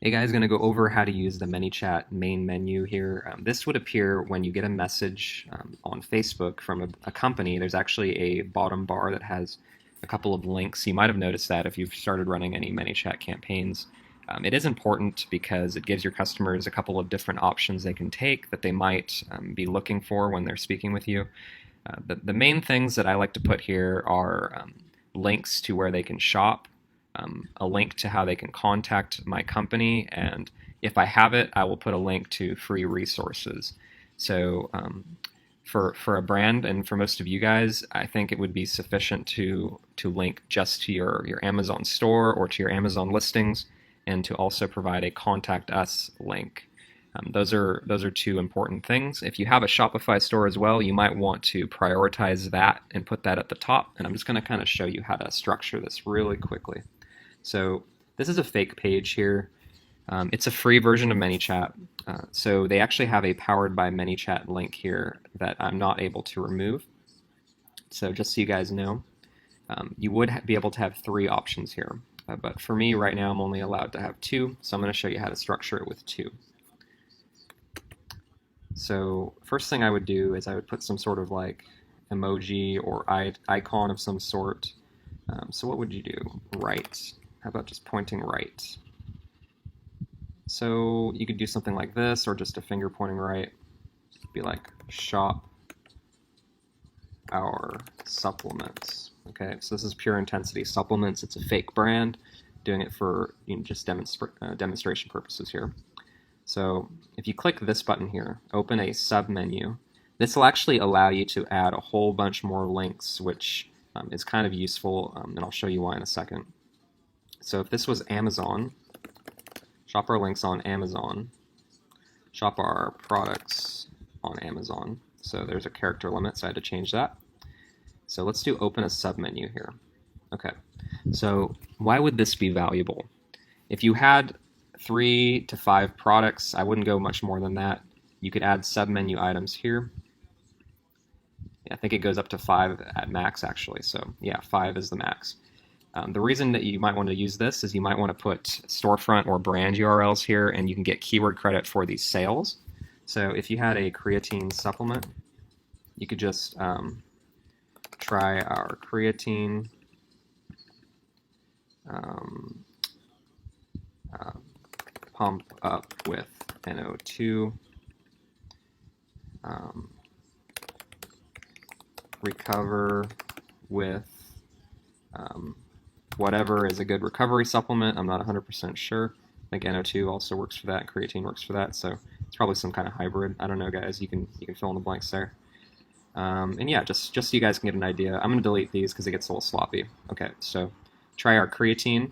Hey guys, going to go over how to use the ManyChat main menu here. This would appear when you get a message on Facebook from a company. There's actually a bottom bar that has a couple of links. You might have noticed that if you've started running any ManyChat campaigns. It is important because it gives your customers a couple of different options they can take that they might be looking for when they're speaking with you. The main things that I like to put here are links to where they can shop, a link to how they can contact my company, and if I have it, I will put a link to free resources. So for a brand and for most of you guys, I think it would be sufficient to link just to your Amazon store or to your Amazon listings, and to also provide a contact us link. Those are two important things. If you have a Shopify store as well, you might want to prioritize that and put that at the top. And I'm just going to kind of show you how to structure this really quickly. So this is a fake page here. It's a free version of ManyChat. So they actually have a powered by ManyChat link here that I'm not able to remove. So just so you guys know, you would be able to have three options here. But for me right now, I'm only allowed to have two. So I'm going to show you how to structure it with two. So first thing I would do is I would put some sort of like emoji or icon of some sort. So what would you do? Right. How about just pointing right? So you could do something like this, or just a finger pointing right. Be like, shop our supplements. Okay, so this is Pure Intensity Supplements. It's a fake brand, doing it for just demonstration purposes here. So if you click this button here, open a sub-menu, this will actually allow you to add a whole bunch more links, which is kind of useful, and I'll show you why in a second. So if this was Amazon, shop our links on Amazon, shop our products on Amazon. So there's a character limit, so I had to change that. So let's do open a sub-menu here. Okay, so why would this be valuable? If you had 3 to 5 products, I wouldn't go much more than that. You could add sub-menu items here. I think it goes up to 5 at max, actually. So yeah, 5 is the max. The reason that you might want to use this is you might want to put storefront or brand URLs here, and you can get keyword credit for these sales. So if you had a creatine supplement, you could just try our creatine pump up with NO2, recover with whatever is a good recovery supplement. I'm not 100% sure. I think NO2 also works for that, creatine works for that, so it's probably some kind of hybrid. I don't know, guys. You can fill in the blanks there. And yeah, just so you guys can get an idea, I'm going to delete these because it gets a little sloppy. Okay, so try our creatine.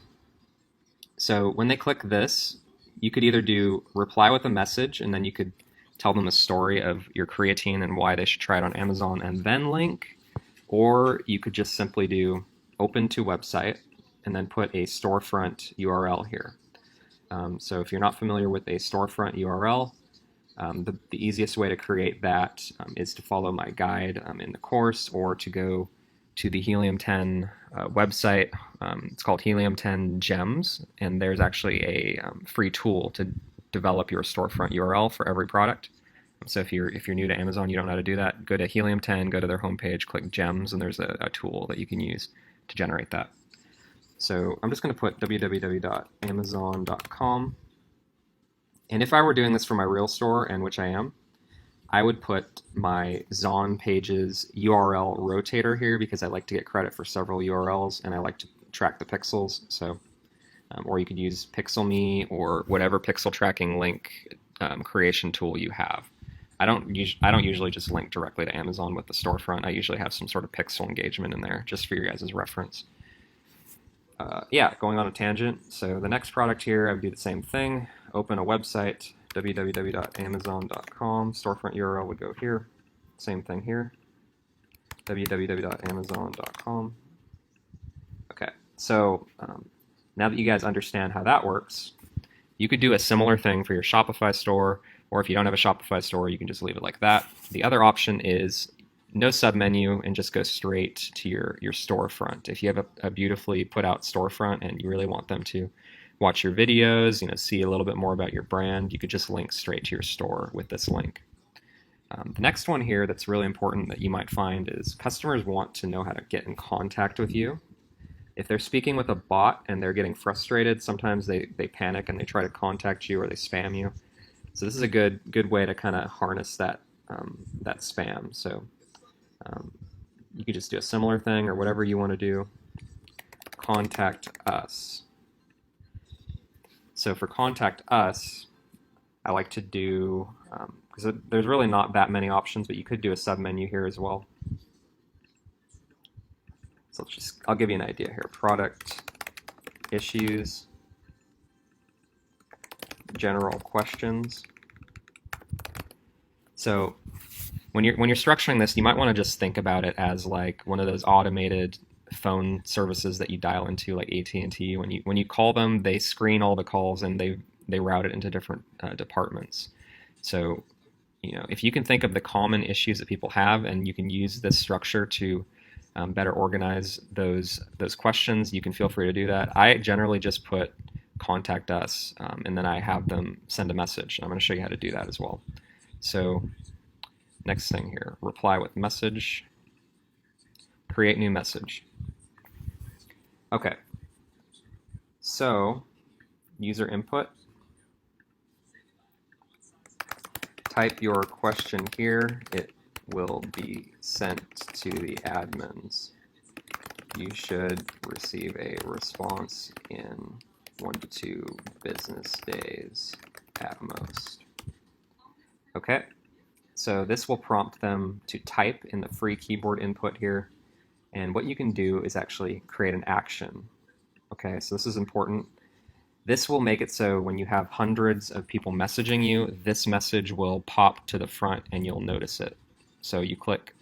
So when they click this, you could either do reply with a message, and then you could tell them a story of your creatine and why they should try it on Amazon and then link, or you could just simply do open to website and then put a storefront URL here. So if you're not familiar with a storefront URL, the easiest way to create that is to follow my guide in the course, or to go to the Helium 10 website. It's called Helium 10 Gems, and there's actually a free tool to develop your storefront URL for every product. So if you're new to Amazon, you don't know how to do that, go to Helium 10, go to their homepage, click Gems, and there's a tool that you can use to generate that. So I'm just going to put www.amazon.com. And if I were doing this for my real store, and which I am, I would put my Zon pages URL rotator here, because I like to get credit for several URLs and I like to track the pixels. So, or you could use PixelMe or whatever pixel tracking link creation tool you have. I don't usually just link directly to Amazon with the storefront. I usually have some sort of pixel engagement in there, just for your guys' reference. Yeah, going on a tangent. So the next product here, I would do the same thing. Open a website, www.amazon.com. Storefront URL would go here. Same thing here, www.amazon.com. Okay, so now that you guys understand how that works, you could do a similar thing for your Shopify store, or if you don't have a Shopify store, you can just leave it like that. The other option is no submenu and just go straight to your storefront. If you have a beautifully put out storefront and you really want them to watch your videos, see a little bit more about your brand, you could just link straight to your store with this link. The next one here that's really important that you might find is customers want to know how to get in contact with you. If they're speaking with a bot and they're getting frustrated, sometimes they panic and they try to contact you or they spam you. So this is a good way to kind of harness that that spam. So you could just do a similar thing or whatever you want to do. Contact us. So for contact us, I like to do, because there's really not that many options, but you could do a submenu here as well. So I'll give you an idea here. Product issues, general questions. So when you're structuring this, you might want to just think about it as like one of those automated phone services that you dial into, like AT&T. When you call them, they screen all the calls and they route it into different departments. So if you can think of the common issues that people have, and you can use this structure to better organize those questions, you can feel free to do that. I generally just put contact us, and then I have them send a message. I'm going to show you how to do that as well. So next thing here, reply with message, create new message. Okay, so user input, type your question here. It will be sent to the admins. You should receive a response in 1 to 2 business days at most. Okay, so this will prompt them to type in the free keyboard input here. And what you can do is actually create an action. Okay, so this is important. This will make it so when you have hundreds of people messaging you, this message will pop to the front and you'll notice it. So you click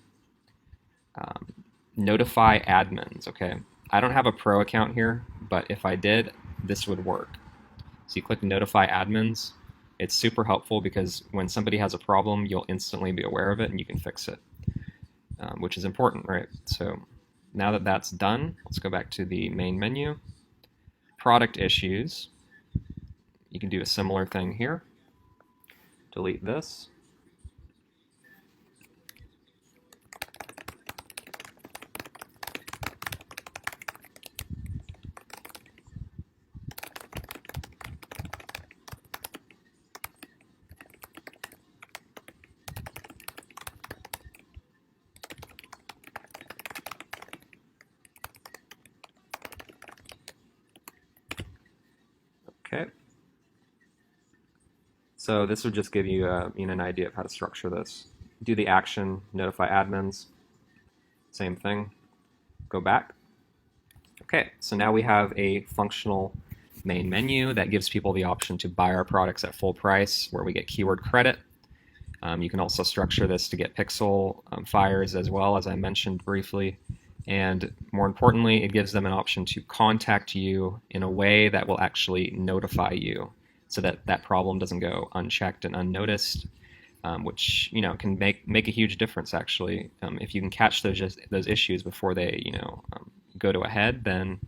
notify admins, okay? I don't have a pro account here, but if I did, this would work. So you click notify admins. It's super helpful because when somebody has a problem, you'll instantly be aware of it and you can fix it, which is important, right? So now that that's done, let's go back to the main menu. Product issues. You can do a similar thing here. Delete this. Okay. So this would just give you an idea of how to structure this. Do the action, notify admins, same thing. Go back. Okay, so now we have a functional main menu that gives people the option to buy our products at full price, where we get keyword credit. You can also structure this to get pixel fires as well, as I mentioned briefly. And more importantly, it gives them an option to contact you in a way that will actually notify you, so that that problem doesn't go unchecked and unnoticed, which can make a huge difference actually. If you can catch those issues before they go to a head, then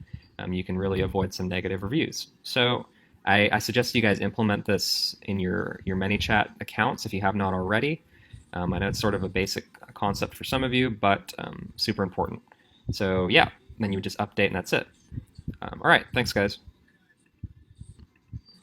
you can really avoid some negative reviews. So I suggest you guys implement this in your ManyChat accounts if you have not already. I know it's sort of a basic concept for some of you, but super important. So yeah, then you would just update and that's it. All right, thanks guys.